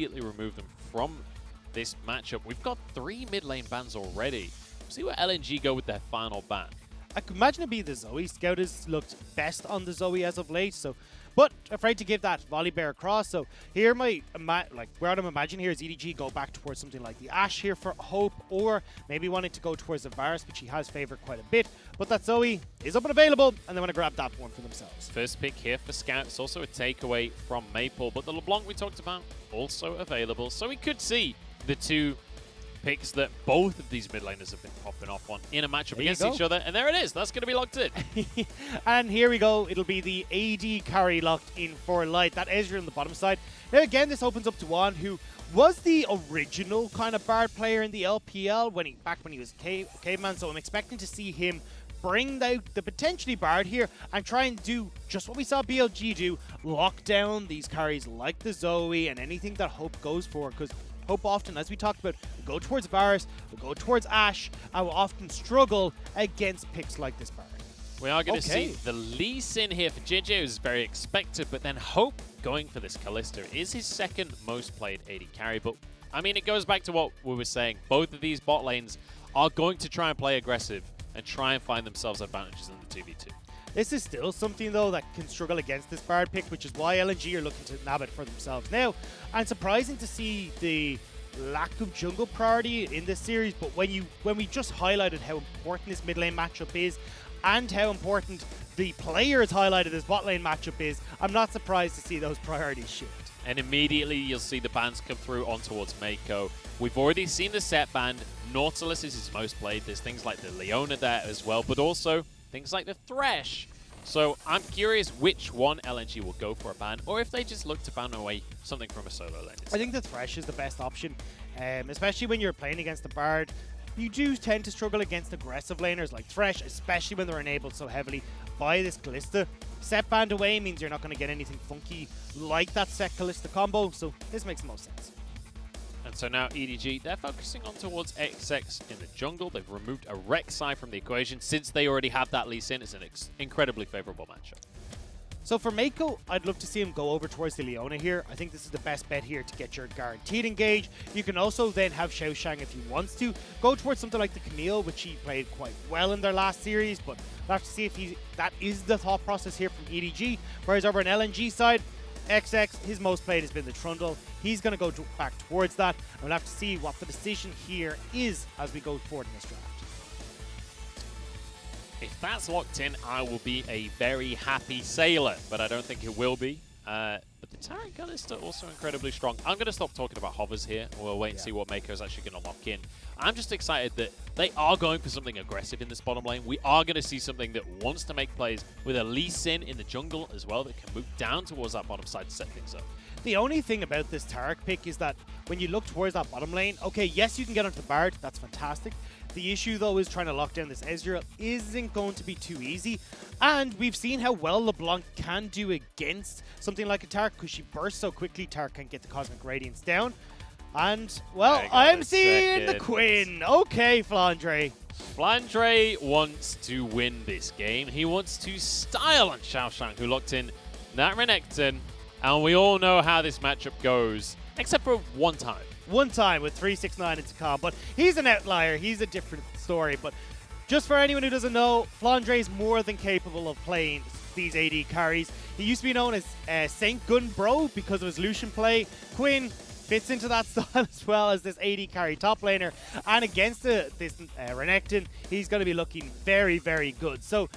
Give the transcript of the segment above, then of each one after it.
immediately remove them from this matchup. We've got 3 mid lane bans already. See where LNG go with their final ban. I could imagine it'd be the Zoe. Scout has looked best on the Zoe as of late, so but afraid to give that volley bear across. So here where I'm imagining here is EDG go back towards something like the Ashe here for Hope, or maybe wanting to go towards the Varus, which he has favored quite a bit. But that Zoe is up and available, and they want to grab that one for themselves. First pick here for Scout. It's also a takeaway from Maple, but the LeBlanc we talked about also available. So we could see the 2 picks that both of these mid laners have been popping off on in a matchup against each other, and there it is. That's going to be locked in. And here we go. It'll be the AD carry locked in for Light. That Ezreal on the bottom side. Now again, this opens up to Juan, who was the original kind of Bard player in the LPL back when he was Caveman, so I'm expecting to see him bring out the potentially Bard here and try and do just what we saw BLG do, lock down these carries like the Zoe and anything that Hope goes for, because Hope often, as we talked about, will go towards Varus, will go towards Ashe, and will often struggle against picks like this Bard. We are going to see the Lee Sin here for JJ, who's very expected, but then Hope going for this Kalista is his second most played AD carry. But, I mean, it goes back to what we were saying. Both of these bot lanes are going to try and play aggressive and try and find themselves advantages in the 2v2. This is still something, though, that can struggle against this Bard pick, which is why LNG are looking to nab it for themselves now. And surprising to see the lack of jungle priority in this series, but when we just highlighted how important this mid lane matchup is and how important the players highlighted this bot lane matchup is, I'm not surprised to see those priorities shift. And immediately you'll see the bans come through on towards Mako. We've already seen the set band. Nautilus is his most played. There's things like the Leona there as well, but also things like the Thresh. So I'm curious which one LNG will go for a ban, or if they just look to ban away something from a solo lane. I think the Thresh is the best option, especially when you're playing against the Bard. You do tend to struggle against aggressive laners like Thresh, especially when they're enabled so heavily by this Kalista. Set band away means you're not going to get anything funky like that set Kalista combo, so this makes the most sense. And so now EDG, they're focusing on towards XX in the jungle. They've removed a Rek'Sai from the equation since they already have that Lee Sin. It's an incredibly favorable matchup. So for Mako, I'd love to see him go over towards the Leona here. I think this is the best bet here to get your guaranteed engage. You can also then have Xiao Shang if he wants to. Go towards something like the Camille, which he played quite well in their last series, but we'll have to see if that is the thought process here from EDG. Whereas over on LNG side, XX, his most played has been the Trundle. He's going to go back towards that, and we'll have to see what the decision here is as we go forward in this draft. If that's locked in, I will be a very happy sailor, but I don't think it will be. But the Tyrant gun is still also incredibly strong. I'm going to stop talking about hovers here. We'll wait and see what Mako's actually going to lock in. I'm just excited that they are going for something aggressive in this bottom lane. We are going to see something that wants to make plays with a Lee Sin in the jungle as well that can move down towards that bottom side to set things up. The only thing about this Taric pick is that when you look towards that bottom lane, okay, yes, you can get onto the Bard. That's fantastic. The issue, though, is trying to lock down this Ezreal isn't going to be too easy. And we've seen how well LeBlanc can do against something like a Taric because she bursts so quickly, Taric can't get the Cosmic Radiance down. And, well, I'm seeing the Quinn. Okay, Flandre. Flandre wants to win this game. He wants to style on Xiao Shang, who locked in that Renekton. And we all know how this matchup goes, except for one time. One time with 369 into calm, but he's an outlier. He's a different story. But just for anyone who doesn't know, Flandre is more than capable of playing these AD carries. He used to be known as Saint Gun Bro because of his Lucian play. Quinn fits into that style as well as this AD carry top laner. And against this Renekton, he's going to be looking very, very good. So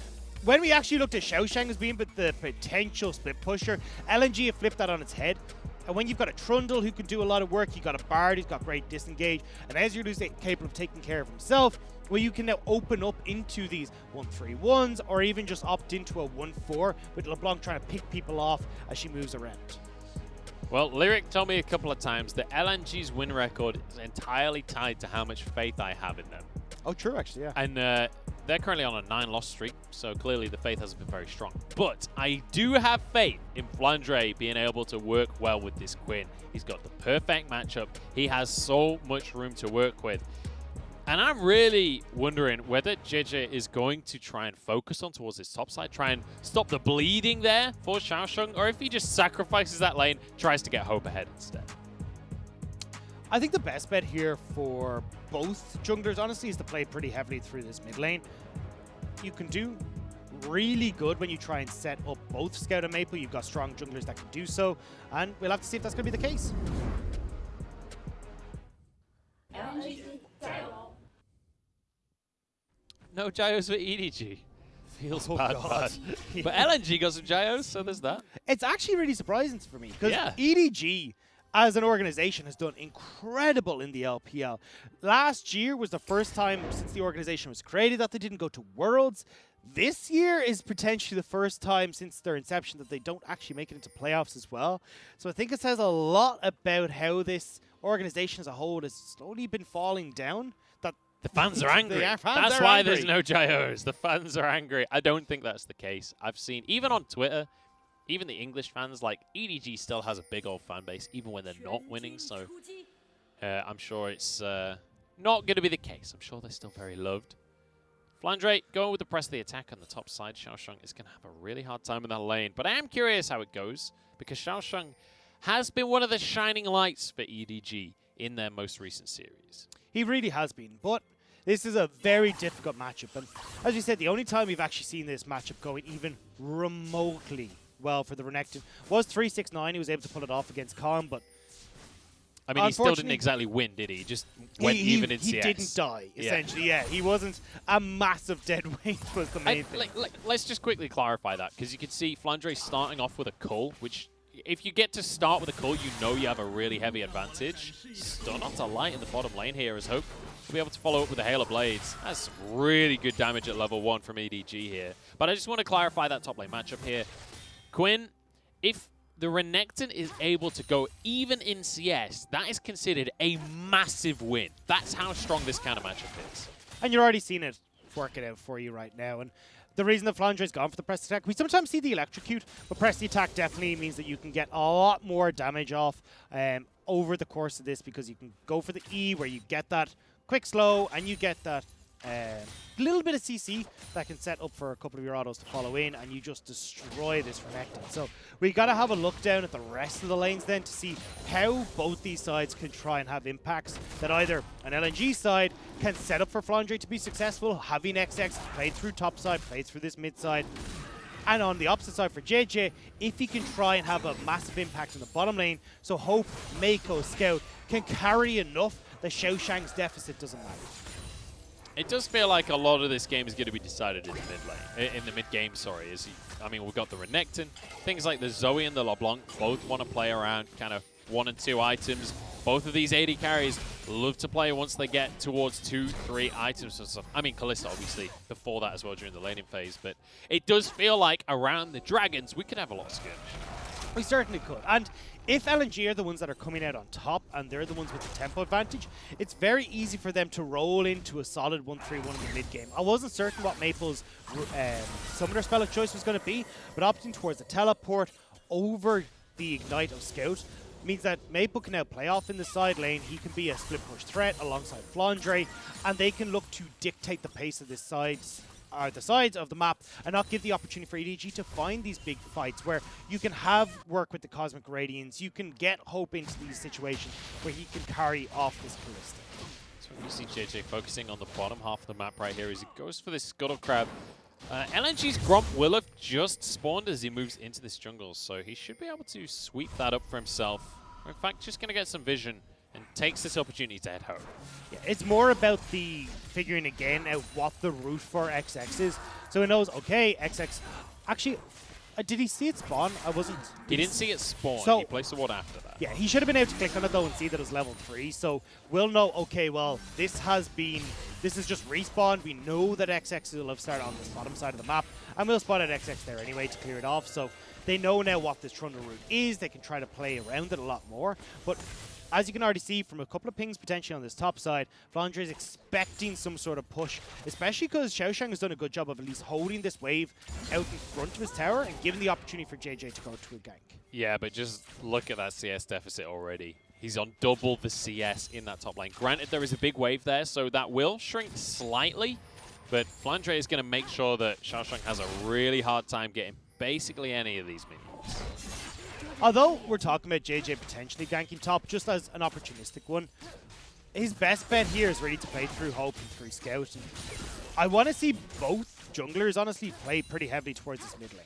when we actually looked at Xiao Shang as being the potential split pusher, LNG have flipped that on its head. And when you've got a Trundle who can do a lot of work, you've got a Bard who's got great disengage, and Ezreal who's capable of taking care of himself, well, you can now open up into these 1-3-1s or even just opt into a 1-4 with LeBlanc trying to pick people off as she moves around. Well, Lyric told me a couple of times that LNG's win record is entirely tied to how much faith I have in them. Oh, true, actually, yeah. And they're currently on a 9-loss streak, so clearly the faith hasn't been very strong. But I do have faith in Flandre being able to work well with this Quinn. He's got the perfect matchup. He has so much room to work with. And I'm really wondering whether JJ is going to try and focus on towards his top side, try and stop the bleeding there for Xiao Shang, or if he just sacrifices that lane, tries to get Hope ahead instead. I think the best bet here for both junglers, honestly, is to play pretty heavily through this mid lane. You can do really good when you try and set up both Scout and Maple. You've got strong junglers that can do so, and we'll have to see if that's going to be the case. No Gyos for EDG. Feels Oh bad. God. Yeah. But LNG got some Gyos, so there's that. It's actually really surprising for me because Yeah. EDG as an organization has done incredible in the LPL. Last year was the first time since the organization was created that they didn't go to Worlds. This year is potentially the first time since their inception that they don't actually make it into playoffs as well. So I think it says a lot about how this organization as a whole has slowly been falling down. That The fans are angry. Fans That's are why angry. there's no Gyos. The fans are angry. I don't think that's the case. I've seen, even on Twitter, even the English fans, like, EDG still has a big old fan base, even when they're not winning. So I'm sure it's not going to be the case. I'm sure they're still very loved. Flandre going with the press of the attack on the top side. Xiaosheng is going to have a really hard time in that lane. But I am curious how it goes, because Xiaosheng has been one of the shining lights for EDG in their most recent series. He really has been, but this is a very difficult matchup. And as you said, the only time we've actually seen this matchup going even remotely well for the Renekton was 369. He was able to pull it off against Khan, but I mean, he still didn't exactly win, did he? He just went even in CS. He didn't die, essentially, yeah. He wasn't a massive dead weight was the main thing. Let's just quickly clarify that, because you can see Flandre starting off with a cull, which, if you get to start with a cull, you know you have a really heavy advantage. Stun onto Light in the bottom lane here as Hope to be able to follow up with the Hail of Blades. That's some really good damage at level 1 from EDG here. But I just want to clarify that top lane matchup here. Quinn, if the Renekton is able to go even in CS, that is considered a massive win. That's how strong this kind of matchup is. And you're already seeing it working out for you right now. And the reason that Flandre's gone for the press attack, we sometimes see the electrocute, but press the attack definitely means that you can get a lot more damage off over the course of this, because you can go for the E where you get that quick slow and you get that little bit of CC that can set up for a couple of your autos to follow in, and you just destroy this Renekton. So we got to have a look down at the rest of the lanes then to see how both these sides can try and have impacts that either an LNG side can set up for Flandre to be successful, having XX played through top side, played through this mid side, and on the opposite side for JJ, if he can try and have a massive impact in the bottom lane, so Hope, Mako, Scout can carry enough that Xiaosheng's deficit doesn't matter. It does feel like a lot of this game is going to be decided in the mid lane, in the mid game. Sorry, I mean, we've got the Renekton, things like the Zoe and the LeBlanc both want to play around kind of 1 and 2 items. Both of these AD carries love to play once they get towards 2, 3 items and stuff. I mean, Kalista obviously before that as well during the laning phase, but it does feel like around the Dragons we could have a lot of skirmish. We certainly could. And if LNG are the ones that are coming out on top and they're the ones with the tempo advantage, it's very easy for them to roll into a solid 1-3-1 in the mid game. I wasn't certain what Maple's summoner spell of choice was going to be, but opting towards the teleport over the Ignite of Scout means that Maple can now play off in the side lane. He can be a split push threat alongside Flandre, and they can look to dictate the pace of this the sides of the map and not give the opportunity for EDG to find these big fights where you can have work with the Cosmic Radiance, you can get Hope into these situations where he can carry off this Kalista. So you see JJ focusing on the bottom half of the map right here as he goes for this Scuttle Crab. LNG's Gromp will have just spawned as he moves into this jungle, so he should be able to sweep that up for himself. In fact, just going to get some vision and takes this opportunity to head home. Yeah, it's more about the figuring again out what the route for XX is. So he knows, okay, XX... Actually, did he see it spawn? I wasn't... He didn't see it spawn. So, he placed the ward after that. Yeah, he should have been able to click on it though and see that it's level 3. So we'll know, okay, well, this is just respawn. We know that XX will have started on this bottom side of the map. And we'll spot at XX there anyway to clear it off. So they know now what this Trundle route is. They can try to play around it a lot more. But as you can already see from a couple of pings potentially on this top side, Flandre is expecting some sort of push, especially because Xiaosheng has done a good job of at least holding this wave out in front of his tower and giving the opportunity for JJ to go to a gank. Yeah, but just look at that CS deficit already. He's on double the CS in that top lane. Granted, there is a big wave there, so that will shrink slightly, but Flandre is going to make sure that Xiaosheng has a really hard time getting basically any of these minions. Although we're talking about JJ potentially ganking top just as an opportunistic one, his best bet here is really to play through Hope and through Scout. And I want to see both junglers honestly play pretty heavily towards this mid lane.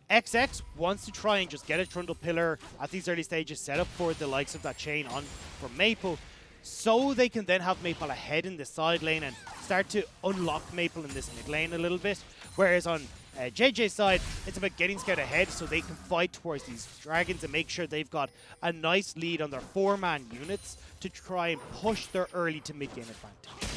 XX wants to try and just get a Trundle Pillar at these early stages set up for the likes of that chain on from Maple, so they can then have Maple ahead in the side lane and start to unlock Maple in this mid lane a little bit. Whereas on JJ's side, it's about getting Scout ahead so they can fight towards these dragons and make sure they've got a nice lead on their 4-man units to try and push their early to mid game advantage.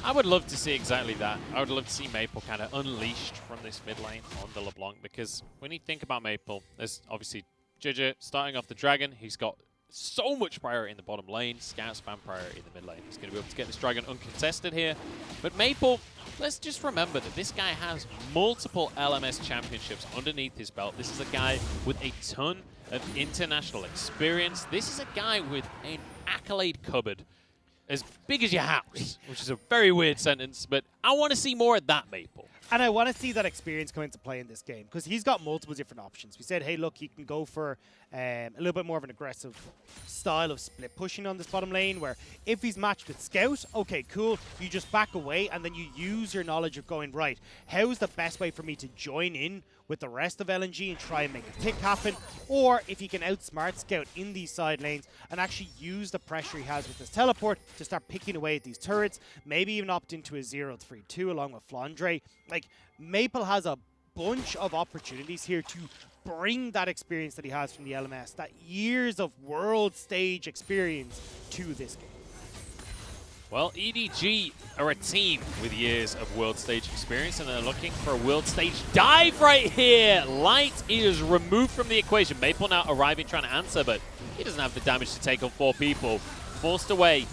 I would love to see exactly that. I would love to see Maple kind of unleashed from this mid lane on the LeBlanc, because when you think about Maple, there's obviously JJ starting off the Dragon. He's got so much priority in the bottom lane. Scout spam priority in the mid lane. He's going to be able to get this Dragon uncontested here. But Maple, let's just remember that this guy has multiple LMS championships underneath his belt. This is a guy with a ton of international experience. This is a guy with an accolade cupboard as big as your house, which is a very weird sentence, but I want to see more of that Maple. And I want to see that experience come into play in this game, because he's got multiple different options. We said, hey, look, he can go for a little bit more of an aggressive style of split pushing on this bottom lane, where if he's matched with Scout, okay, cool, you just back away and then you use your knowledge of going, right, how's the best way for me to join in with the rest of LNG and try and make a pick happen? Or if he can outsmart Scout in these side lanes and actually use the pressure he has with his teleport to start picking away at these turrets, maybe even opt into a 0-3-2 along with Flandre. Like, Maple has a bunch of opportunities here to bring that experience that he has from the LMS, that years of world stage experience, to this game. Well, EDG are a team with years of world stage experience, and they're looking for a world stage dive right here. Light is removed from the equation. Maple now arriving, trying to answer, but he doesn't have the damage to take on 4 people. Forced away.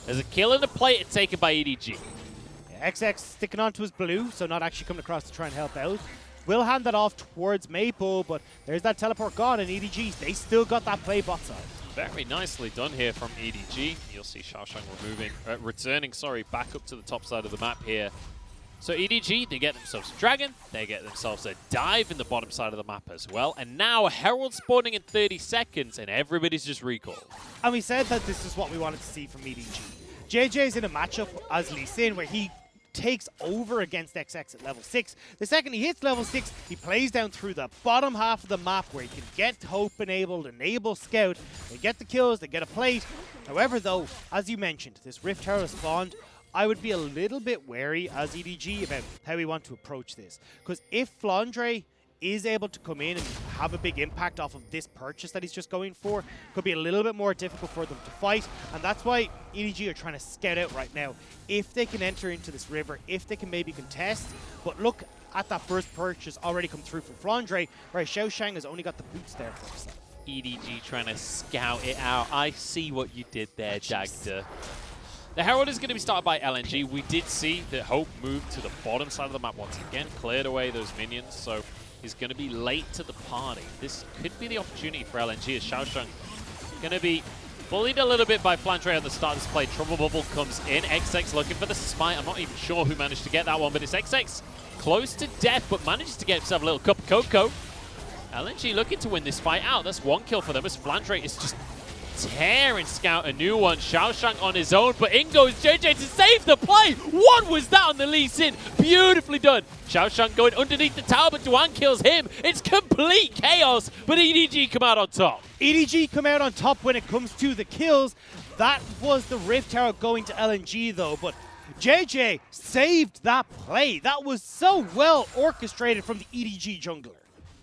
There's a kill and a plate taken by EDG. Yeah, XX sticking onto his blue, so not actually coming across to try and help out. Will hand that off towards Maple, but there's that teleport gone, and EDG, they still got that play bot side. Very nicely done here from EDG. You'll see Xiaoshang returning back up to the top side of the map here. So EDG, they get themselves a Dragon, they get themselves a dive in the bottom side of the map as well, and now Herald spawning in 30 seconds, and everybody's just recalled. And we said that this is what we wanted to see from EDG. JJ's in a matchup as Lee Sin where he takes over against XX at level 6. The second he hits level 6, he plays down through the bottom half of the map where he can get Hope enabled, enable Scout. They get the kills, they get a plate. However, though, as you mentioned, this Rift Tower spawned. I would be a little bit wary as EDG about how we want to approach this. Because if Flandre is able to come in and have a big impact off of this purchase that he's just going for, could be a little bit more difficult for them to fight, and that's why EDG are trying to scout out right now if they can enter into this river, if they can maybe contest. But look at that first purchase already come through from Flandre, whereas Xiaoshang has only got the boots there for himself. EDG trying to scout it out. I see what you did there, Dagda. The Herald is going to be started by LNG. We did see that Hope moved to the bottom side of the map once again, cleared away those minions, so he's going to be late to the party. This could be the opportunity for LNG as Xiaoshang going to be bullied a little bit by Flandre at the start of this play. Trouble Bubble comes in. XX looking for the smite. I'm not even sure who managed to get that one, but it's XX close to death, but manages to get himself a little cup of cocoa. LNG looking to win this fight out. That's 1 kill for them as Flandre is just tearing Scout a new one. Xiaoshang on his own, but in goes JJ to save the play. What was that on the Lee Sin? Beautifully done. Xiaoshang going underneath the tower, but Duan kills him. It's complete chaos, but EDG come out on top. EDG come out on top when it comes to the kills. That was the Rift Tower going to LNG though, but JJ saved that play. That was so well orchestrated from the EDG jungler.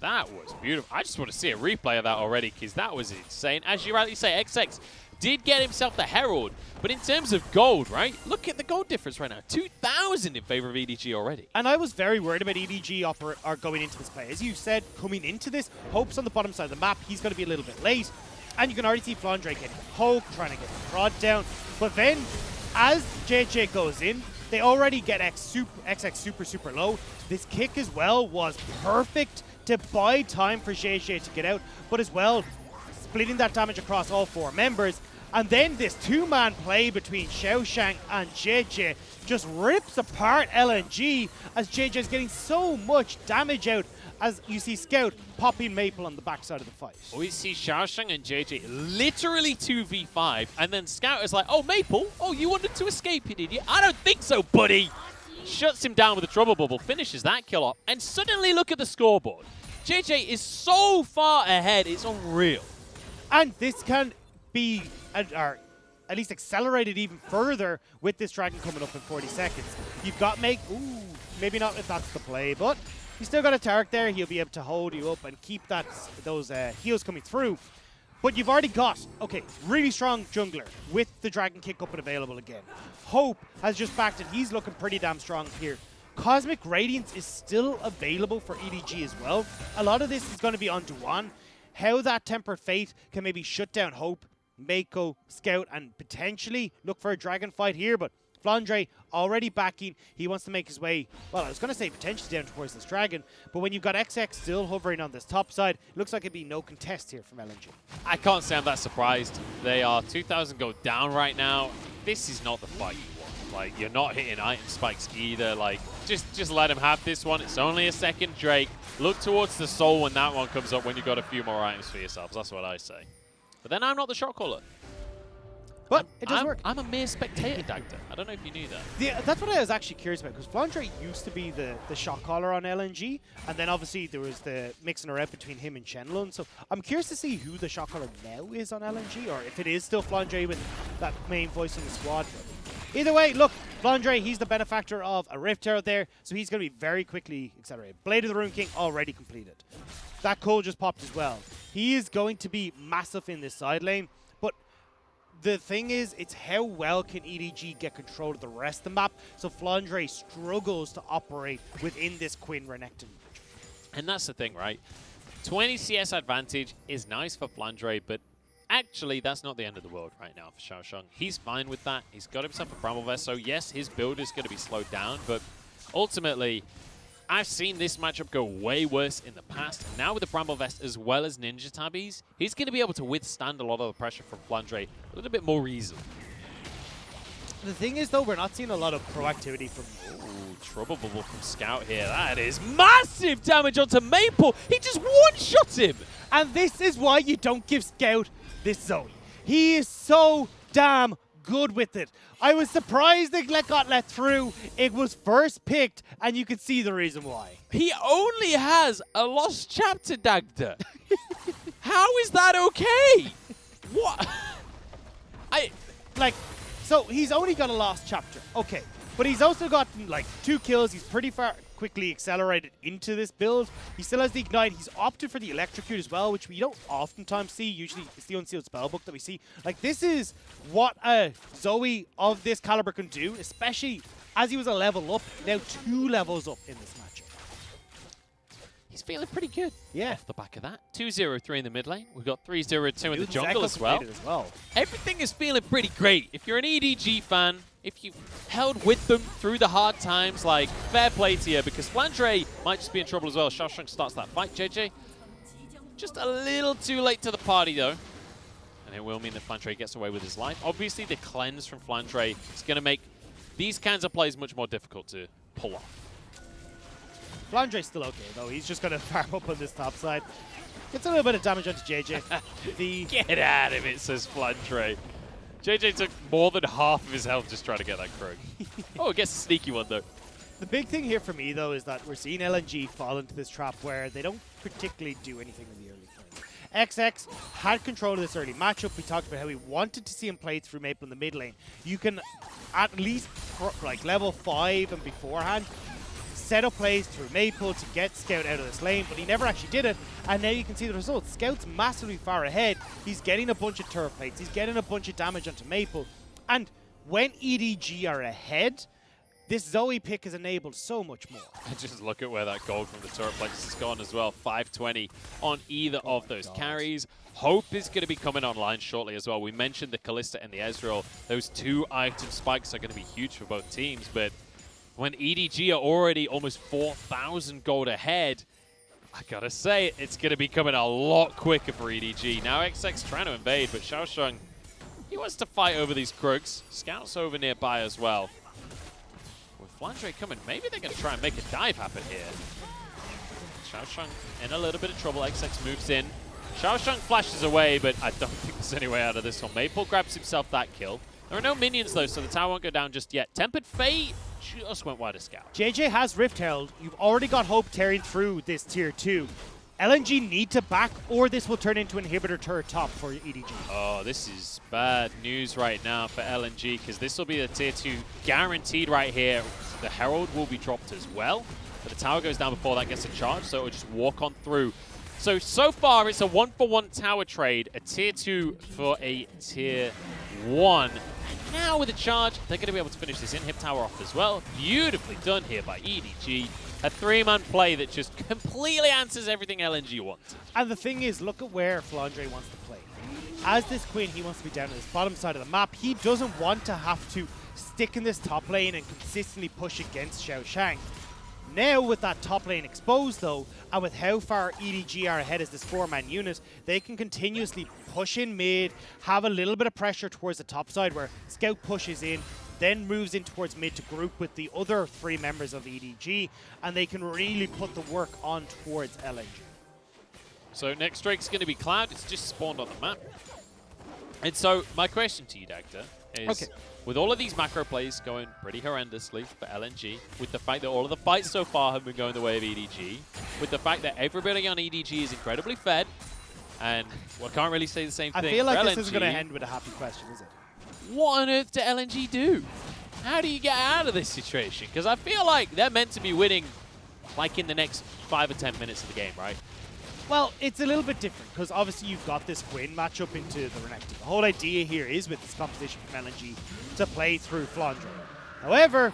That was beautiful. I just want to see a replay of that already, because that was insane. As you rightly say, XX did get himself the Herald, but in terms of gold, right? Look at the gold difference right now. 2,000 in favor of EDG already. And I was very worried about EDG are going into this play. As you said, coming into this, Hope's on the bottom side of the map. He's going to be a little bit late. And you can already see Flandre getting Hope, trying to get the prod down. But then, as JJ goes in, they already get XX super low. This kick as well was perfect to buy time for JJ to get out, but as well, splitting that damage across all 4 members. And then this 2-man play between Xiaoshang and JJ just rips apart LNG as JJ is getting so much damage out as you see Scout popping Maple on the backside of the fight. We see Xiaosheng and JJ literally 2v5, and then Scout is like, oh, Maple? Oh, you wanted to escape, you idiot? I don't think so, buddy! Shuts him down with a trouble bubble, finishes that kill off, and suddenly look at the scoreboard. JJ is so far ahead, it's unreal. And this can be, or at least accelerated even further with this Dragon coming up in 40 seconds. You've got ooh, maybe not if that's the play, but you still got a Tarek there. He'll be able to hold you up and keep those heals coming through. But you've already got, okay, really strong jungler with the Dragon kick up and available again. Hope has just backed it. He's looking pretty damn strong here. Cosmic Radiance is still available for EDG as well. A lot of this is going to be on Duan. How that Tempered Fate can maybe shut down Hope, Mako, Scout, and potentially look for a Dragon fight here, but Flandre already backing. He wants to make his way, well, I was going to say potentially down towards this Dragon, but when you've got XX still hovering on this top side, it looks like it'd be no contest here from LNG. I can't say I'm that surprised. They are 2,000 gold down right now. This is not the fight you want. Like, you're not hitting item spikes either. Like, just let him have this one. It's only a second Drake. Look towards the soul when that one comes up, when you've got a few more items for yourselves. That's what I say. But then I'm not the shot caller. But it does work. I'm a mere spectator, Dagda. I don't know if you knew that. Yeah, that's what I was actually curious about, because Flandre used to be the shot caller on LNG, and then obviously there was the mixing around between him and Shenlong. So I'm curious to see who the shot caller now is on LNG, or if it is still Flandre with that main voice in the squad. But either way, look, Flandre, he's the benefactor of a Rift out there, so he's going to be very quickly accelerated. Blade of the Rune King already completed. That Cole just popped as well. He is going to be massive in this side lane. The thing is, it's how well can EDG get control of the rest of the map, so Flandre struggles to operate within this Quinn Renekton. And that's the thing, right? 20 CS advantage is nice for Flandre, but actually that's not the end of the world right now for Xiaosheng. He's fine with that. He's got himself a Bramble Vest, so yes, his build is going to be slowed down, but ultimately, I've seen this matchup go way worse in the past. Now with the Bramble Vest as well as Ninja Tabbies, he's going to be able to withstand a lot of the pressure from Flandre a little bit more easily. The thing is, though, we're not seeing a lot of proactivity from... Ooh, Trouble Bubble from Scout here. That is massive damage onto Maple. He just one-shot him. And this is why you don't give Scout this Zoe. He is so damn good with it. I was surprised it got let through. It was first picked, and you could see the reason why. He only has a lost chapter, Dagda. How is that okay? What? So he's only got a lost chapter. Okay. But he's also gotten, 2 kills. He's pretty far quickly accelerated into this build. He still has the Ignite. He's opted for the Electrocute as well, which we don't oftentimes see. Usually it's the Unsealed Spellbook that we see. This is what a Zoe of this caliber can do, especially as he was a level up, now 2 levels up in this matchup. He's feeling pretty good. Yeah. Off the back of that. 2-0-3 in the mid lane. We've got 3-0-2 in the jungle as well. Everything is feeling pretty great. If you're an EDG fan, if you've held with them through the hard times, fair play to you, because Flandre might just be in trouble as well. Xiaosheng starts that fight. JJ, just a little too late to the party, though. And it will mean that Flandre gets away with his life. Obviously, the cleanse from Flandre is going to make these kinds of plays much more difficult to pull off. Flandre's still okay, though. He's just going to farm up on this top side. Gets a little bit of damage onto JJ. Get out of it, says Flandre. JJ took more than half of his health just trying to get that Krug. Oh, it gets a sneaky one, though. The big thing here for me, though, is that we're seeing LNG fall into this trap where they don't particularly do anything in the early frames. XX had control of this early matchup. We talked about how we wanted to see him play through Maple in the mid lane. You can at least, level 5 and beforehand, set up plays through Maple to get Scout out of this lane, but he never actually did it, and now you can see the results. Scout's massively far ahead. He's getting a bunch of turret plates. He's getting a bunch of damage onto Maple, and when EDG are ahead, this Zoe pick is enabled so much more. And just look at where that gold from the turret plates has gone as well. 520 on either of those carries. Hope is going to be coming online shortly as well. We mentioned the Kalista and the Ezreal. Those 2 item spikes are going to be huge for both teams, but when EDG are already almost 4,000 gold ahead, I gotta say, it's gonna be coming a lot quicker for EDG. Now XX trying to invade, but Xiaosheng, he wants to fight over these Krugs. Scout's over nearby as well. With Flandre coming, maybe they're gonna try and make a dive happen here. Xiaoshang in a little bit of trouble. XX moves in. Xiaoshang flashes away, but I don't think there's any way out of this one. Maple grabs himself that kill. There are no minions, though, so the tower won't go down just yet. Tempered Fate just went wide of Scout. JJ has Rift Herald. You've already got Hope tearing through this tier 2. LNG need to back, or this will turn into inhibitor turret top for EDG. Oh, this is bad news right now for LNG, because this will be the tier 2 guaranteed right here. The Herald will be dropped as well, but the tower goes down before that gets a charge, so it will just walk on through. So far, it's a 1-for-1 tower trade, a tier 2 for a tier 1. And now with a charge, they're going to be able to finish this in-hip tower off as well. Beautifully done here by EDG. A 3-man play that just completely answers everything LNG wants. And the thing is, look at where Flandre wants to play. As this Queen, he wants to be down at this bottom side of the map. He doesn't want to have to stick in this top lane and consistently push against Xiaoshang. Now, with that top lane exposed, though, and with how far EDG are ahead as this 4-man unit, they can continuously push in mid, have a little bit of pressure towards the top side where Scout pushes in, then moves in towards mid to group with the other 3 members of EDG, and they can really put the work on towards LNG. So next Drake's going to be Cloud. It's just spawned on the map. And so my question to you, Dagda, is with all of these macro plays going pretty horrendously for LNG, with the fact that all of the fights so far have been going the way of EDG, with the fact that everybody on EDG is incredibly fed, and well, I can't really say the same thing. I feel like for this LNG, isn't going to end with a happy question, is it? What on earth do LNG do? How do you get out of this situation? Because I feel like they're meant to be winning like in the next 5 or 10 minutes of the game, right? Well, it's a little bit different because obviously you've got this Quinn matchup into the Renekton. The whole idea here is with this competition from LNG to play through Flandre. However,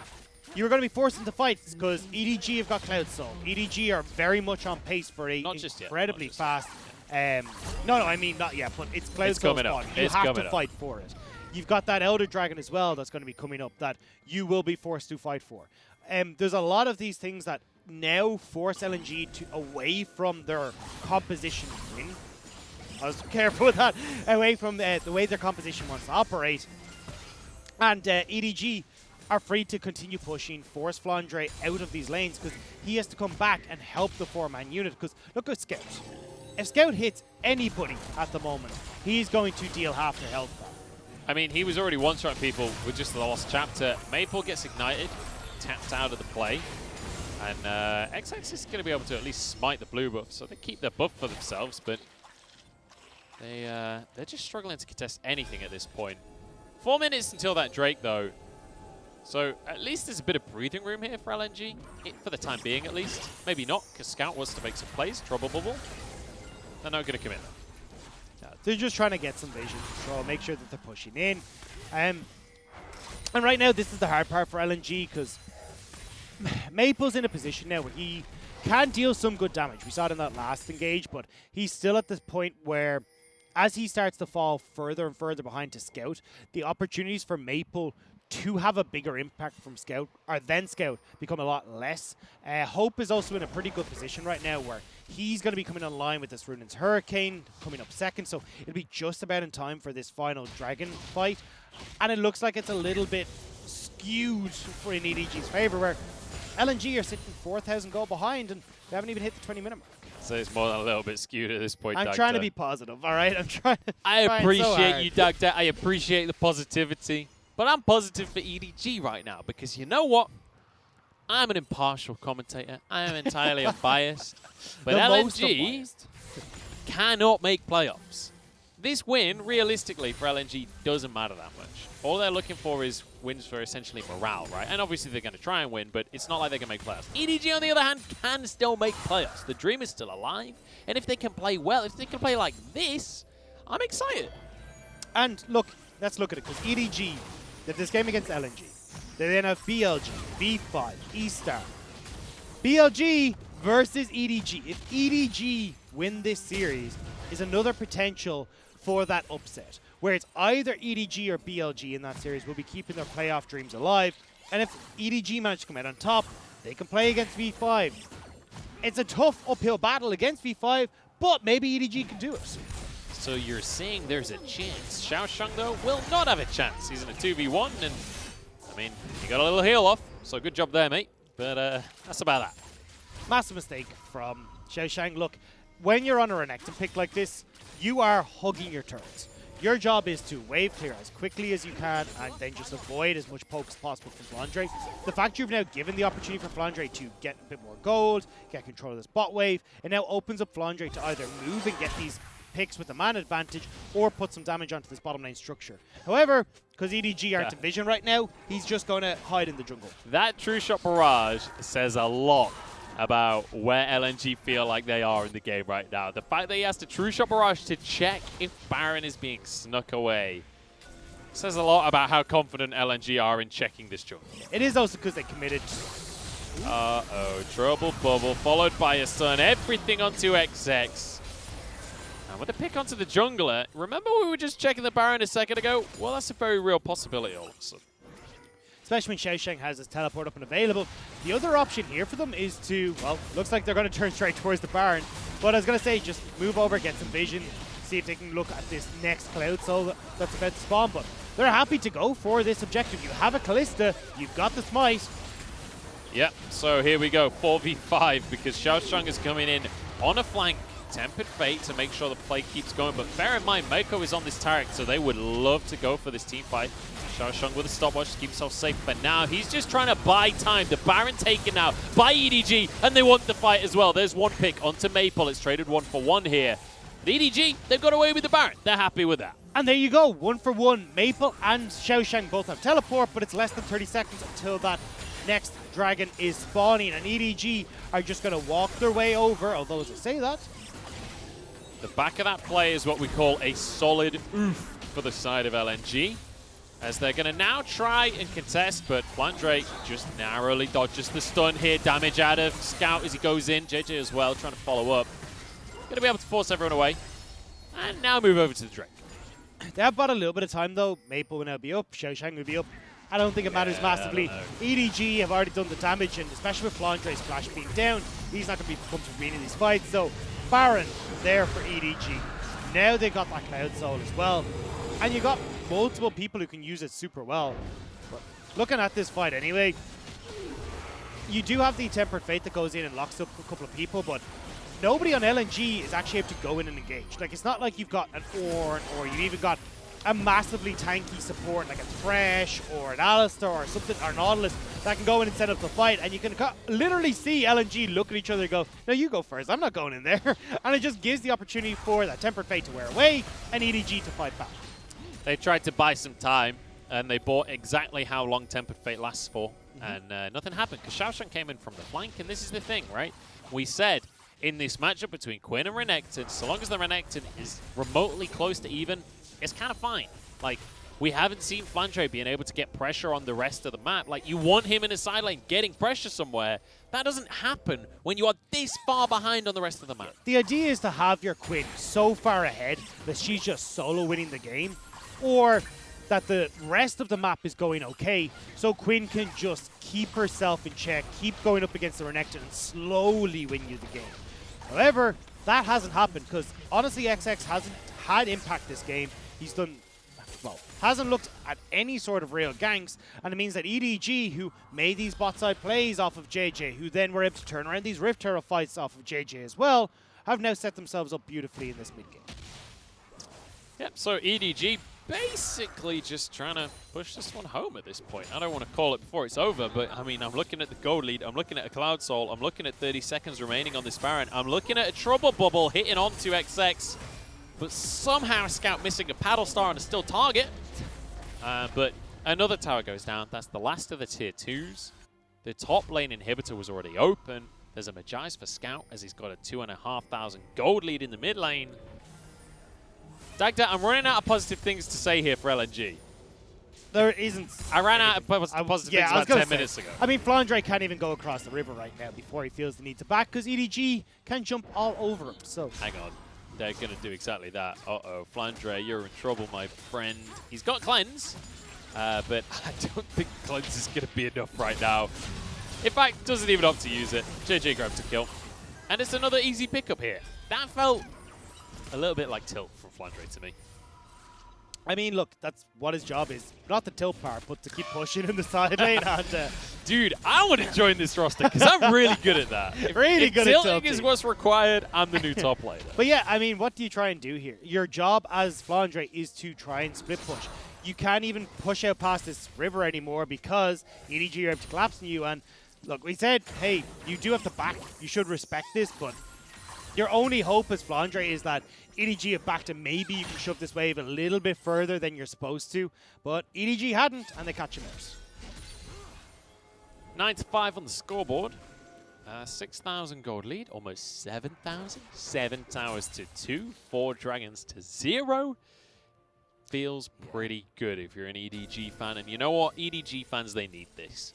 you're going to be forced into fights because EDG have got Cloud Soul. EDG are very much on pace for a incredibly fast. No, I mean not yet, but it's Cloud Soul's spawn. You have to fight for it. You've got that Elder Dragon as well that's going to be coming up that you will be forced to fight for. There's a lot of these things that now force LNG to away from their composition win. I was careful with that. Away from the way their composition wants to operate. And EDG are free to continue pushing, force Flandre out of these lanes because he has to come back and help the 4-man unit. Because look at Scout. If Scout hits anybody at the moment, he's going to deal half their health back. I mean, he was already one-shot people with just the last chapter. Maple gets ignited, tapped out of the play. And XX is going to be able to at least smite the blue buff, so they keep their buff for themselves, but they're just struggling to contest anything at this point. 4 minutes until that Drake, though. So at least there's a bit of breathing room here for LNG, for the time being at least. Maybe not, because Scout wants to make some plays, trouble bubble. They're not going to commit them. They're just trying to get some vision control, make sure that they're pushing in. And right now, this is the hard part for LNG, because Maple's in a position now where he can deal some good damage. We saw it in that last engage, but he's still at this point where as he starts to fall further and further behind to Scout, the opportunities for Maple to have a bigger impact from Scout, or then Scout, become a lot less. Hope is also in a pretty good position right now where he's going to be coming online with this Ruinance Hurricane coming up second, so it'll be just about in time for this final Dragon fight. And it looks like it's a little bit skewed for in EDG's favor, where LNG are sitting 4,000 gold behind and they haven't even hit the 20-minute mark. So it's more than a little bit skewed at this point, I'm Dagda. trying to be positive, all right? I'm trying to. I appreciate so you, Dagda. I appreciate the positivity. But I'm positive for EDG right now because you know what? I'm an impartial commentator. I am entirely unbiased. But LNG cannot make playoffs. This win, realistically, for LNG doesn't matter that much. All they're looking for is wins for essentially morale, right? And obviously they're going to try and win, but it's not like they can make playoffs. EDG, on the other hand, can still make playoffs. The dream is still alive. And if they can play well, if they can play like this, I'm excited. And look, let's look at it, because EDG, this game against LNG, they then have BLG, V5, E-Star. BLG versus EDG. If EDG win this series, is another potential for that upset, where it's either EDG or BLG in that series will be keeping their playoff dreams alive. And if EDG manage to come out on top, they can play against V5. It's a tough uphill battle against V5, but maybe EDG can do it. So you're saying there's a chance. Xiaoshang, though, will not have a chance. He's in a 2v1, and, I mean, he got a little heal off, so good job there, mate. But that's about that. Massive mistake from Xiaoshang, look, when you're on a Renekton pick like this, you are hugging your turrets. Your job is to wave clear as quickly as you can and then just avoid as much poke as possible from Flandre. The fact you've now given the opportunity for Flandre to get a bit more gold, get control of this bot wave, it now opens up Flandre to either move and get these picks with the man advantage or put some damage onto this bottom lane structure. However, because EDG aren't in vision right now, he's just going to hide in the jungle. That True Shot Barrage says a lot about where LNG feel like they are in the game right now. The fact that he has to True Shot Barrage to check if Baron is being snuck away says a lot about how confident LNG are in checking this jungle. It is also because they committed. Uh-oh, Trouble Bubble, followed by a stun. Everything onto XX. And with a pick onto the jungler, remember we were just checking the Baron a second ago? Well, that's a very real possibility all of a sudden. Especially when Xiaoshang has his teleport up and available. The other option here for them is to, well, looks like they're going to turn straight towards the Baron. But I was going to say, just move over, get some vision, see if they can look at this next Cloud Soul that's about to spawn. But they're happy to go for this objective. You have a Kalista, you've got the Smite. Yep, so here we go, 4v5, because Xiaoshang is coming in on a flank. Tempered Fate to make sure the play keeps going, but bear in mind, Mako is on this turret, so they would love to go for this team fight. Xiaoshang with a stopwatch to keep himself safe, but now he's just trying to buy time. The Baron taken out by EDG, and they want the fight as well. There's one pick onto Maple. It's traded 1-for-1 here. The EDG, they've got away with the Baron. They're happy with that. And there you go, 1-for-1. Maple and Xiaoshang both have teleport, but it's less than 30 seconds until that next dragon is spawning, and EDG are just going to walk their way over, although as I say that, the back of that play is what we call a solid oof for the side of LNG, as they're going to now try and contest, but Flandre just narrowly dodges the stun here. Damage out of Scout as he goes in. JJ as well, trying to follow up. Going to be able to force everyone away. And now move over to the Drake. They have bought a little bit of time though. Maple will now be up, Xiaoshang will be up. I don't think it matters massively. EDG have already done the damage, and especially with Flandre's flash being down, he's not going to be pumped to win in these fights. So Baron there for EDG. Now they got that Cloud Soul as well. And you got multiple people who can use it super well. But looking at this fight anyway, you do have the Tempered Fate that goes in and locks up a couple of people, but nobody on LNG is actually able to go in and engage. Like, it's not like you've got an Ornn, or you've even got a massively tanky support like a Thresh or an Alistar or something, or an Nautilus that can go in and set up the fight, and you can literally see LNG look at each other and go, no, you go first, I'm not going in there. And it just gives the opportunity for that Tempered Fate to wear away and EDG to fight back. They tried to buy some time, and they bought exactly how long Tempered Fate lasts for, and nothing happened, because Xiaoshang came in from the flank, and this is the thing, right? We said in this matchup between Quinn and Renekton, so long as the Renekton is remotely close to even, it's kind of fine. Like, we haven't seen Flandre being able to get pressure on the rest of the map. Like, you want him in a side lane getting pressure somewhere. That doesn't happen when you are this far behind on the rest of the map. The idea is to have your Quinn so far ahead that she's just solo winning the game, or that the rest of the map is going okay, so Quinn can just keep herself in check, keep going up against the Renekton, and slowly win you the game. However, that hasn't happened, because honestly XX hasn't had impact this game. He's done, well, hasn't looked at any sort of real ganks, and it means that EDG, who made these bot side plays off of JJ, who then were able to turn around these Rift Turtle fights off of JJ as well, have now set themselves up beautifully in this mid game. Yep, so EDG basically just trying to push this one home at this point. I don't want to call it before it's over, but I mean, I'm looking at the gold lead, I'm looking at a Cloud Soul, I'm looking at 30 seconds remaining on this Baron, I'm looking at a Trouble Bubble hitting onto XX, but somehow Scout missing a Paddle Star on a still target. But another tower goes down. That's the last of the tier 2s. The top lane inhibitor was already open. There's a Magi's for Scout as he's got a 2,500 gold lead in the mid lane. Dagda, I'm running out of positive things to say here for LNG. There isn't. I ran out of positive things about 10 minutes ago. I mean, Flandre can't even go across the river right now before he feels the need to back, because EDG can jump all over him. So hang on. They're going to do exactly that. Uh-oh, Flandre, you're in trouble, my friend. He's got Cleanse, but I don't think Cleanse is going to be enough right now. In fact, doesn't even opt to use it. JJ grabs a kill. And it's another easy pickup here. That felt a little bit like tilt from Flandre to me. I mean, look, that's what his job is. Not the tilt part, but to keep pushing in the side lane. And Dude, I want to join this roster because I'm really good at that. Really good at tilting tilting. is what's required, I'm the new top laner. But yeah, I mean, what do you try and do here? Your job as Flandre is to try and split push. You can't even push out past this river anymore because EDG are able to collapse on you. And look, we said, hey, you do have to back. You should respect this, but your only hope as Flandre is that EDG have backed and maybe you can shove this wave a little bit further than you're supposed to. But EDG hadn't, and they catch him out. 9-5 on the scoreboard. 6,000 gold lead, almost 7,000. 7 towers to 2, 4 dragons to 0. Feels pretty good if you're an EDG fan. And you know what? EDG fans, they need this.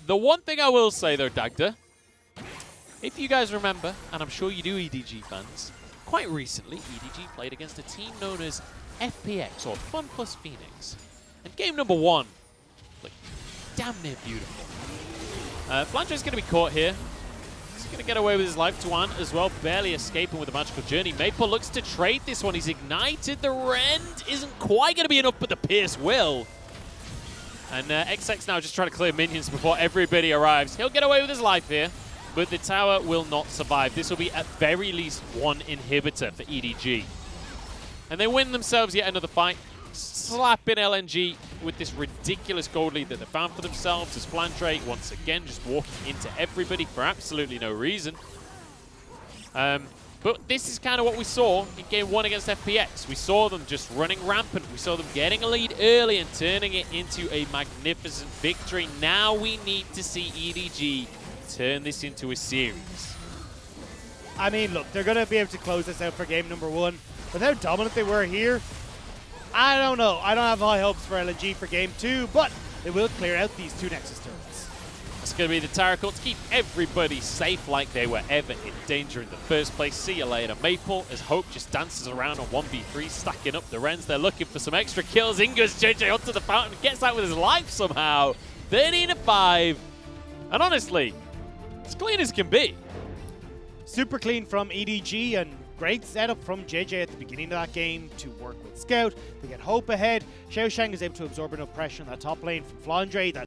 The one thing I will say, though, Dagda, if you guys remember, and I'm sure you do, EDG fans, quite recently, EDG played against a team known as FPX, or Fun Plus Phoenix. And game number 1, like, damn near beautiful. Flandre's going to be caught here. He's going to get away with his life. Tuan as well, barely escaping with a magical journey. Maple looks to trade this one. He's ignited. The Rend isn't quite going to be enough, but the Pierce will. And XX now just trying to clear minions before everybody arrives. He'll get away with his life here, but the tower will not survive. This will be at very least 1 inhibitor for EDG. And they win themselves yet another fight. Slap in LNG with this ridiculous gold lead that they found for themselves as Flandre once again just walking into everybody for absolutely no reason. But this is kind of what we saw in game 1 against FPX. We saw them just running rampant. We saw them getting a lead early and turning it into a magnificent victory. Now we need to see EDG turn this into a series. I mean, look, they're going to be able to close this out for game number 1. With how dominant they were here, I don't know. I don't have high hopes for LNG for game 2, but they will clear out these 2 Nexus turrets. It's going to be the tower call to keep everybody safe like they were ever in danger in the first place. See you later, Maple, as Hope just dances around on 1v3, stacking up the Rens. They're looking for some extra kills. Ingo's JJ onto the fountain, gets out with his life somehow. 13-5. And honestly, as clean as can be. Super clean from EDG and great setup from JJ at the beginning of that game to work with Scout. They get Hope ahead. Xiao Shang is able to absorb enough pressure in that top lane from Flandre that